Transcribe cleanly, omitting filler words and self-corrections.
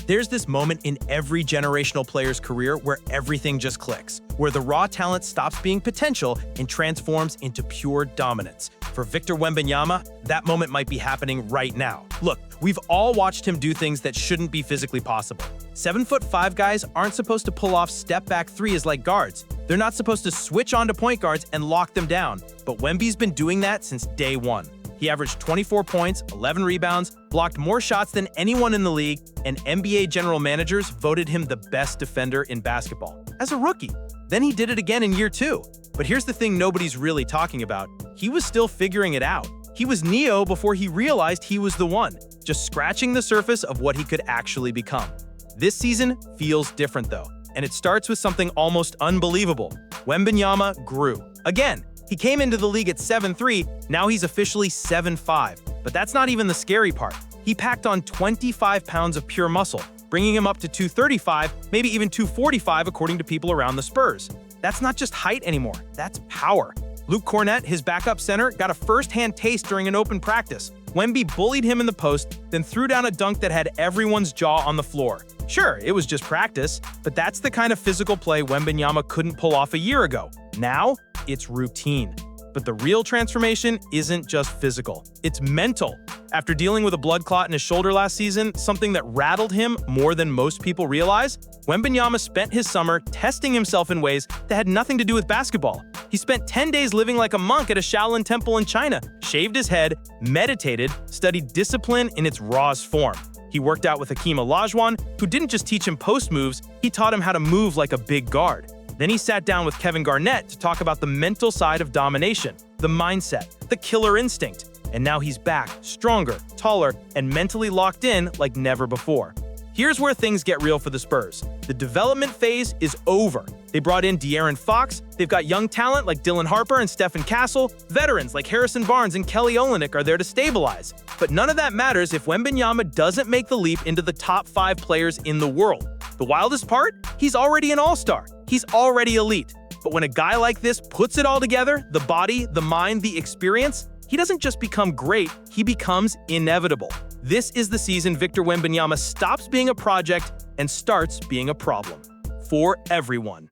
There's this moment in every generational player's career where everything just clicks, where the raw talent stops being potential and transforms into pure dominance. For Victor Wembanyama, that moment might be happening right now. Look, we've all watched him do things that shouldn't be physically possible. 7'5" guys aren't supposed to pull off step-back threes like guards. They're not supposed to switch onto point guards and lock them down. But Wemby's been doing that since day one. He averaged 24 points, 11 rebounds, blocked more shots than anyone in the league, and NBA general managers voted him the best defender in basketball as a rookie. Then he did it again in year 2. But here's the thing nobody's really talking about. He was still figuring it out. He was Neo before he realized he was the one, just scratching the surface of what he could actually become. This season feels different though, and it starts with something almost unbelievable. Wembanyama grew. Again, he came into the league at 7'3", now he's officially 7'5". But that's not even the scary part. He packed on 25 pounds of pure muscle, bringing him up to 235, maybe even 245 according to people around the Spurs. That's not just height anymore, that's power. Luke Cornett, his backup center, got a first-hand taste during an open practice. Wemby bullied him in the post, then threw down a dunk that had everyone's jaw on the floor. Sure, it was just practice, but that's the kind of physical play Wembanyama couldn't pull off a year ago. Now, it's routine. But the real transformation isn't just physical, it's mental. After dealing with a blood clot in his shoulder last season, something that rattled him more than most people realize, Wembanyama spent his summer testing himself in ways that had nothing to do with basketball. He spent 10 days living like a monk at a Shaolin temple in China, shaved his head, meditated, studied discipline in its rawest form. He worked out with Hakeem Olajuwon, who didn't just teach him post moves, he taught him how to move like a big guard. Then he sat down with Kevin Garnett to talk about the mental side of domination, the mindset, the killer instinct. And now he's back, stronger, taller, and mentally locked in like never before. Here's where things get real for the Spurs. The development phase is over. They brought in De'Aaron Fox, they've got young talent like Dylan Harper and Stephen Castle, veterans like Harrison Barnes and Kelly Olynyk are there to stabilize. But none of that matters if Wembanyama doesn't make the leap into the top 5 players in the world. The wildest part? He's already an all-star. He's already elite. But when a guy like this puts it all together, the body, the mind, the experience, he doesn't just become great, he becomes inevitable. This is the season Victor Wembanyama stops being a project and starts being a problem. For everyone.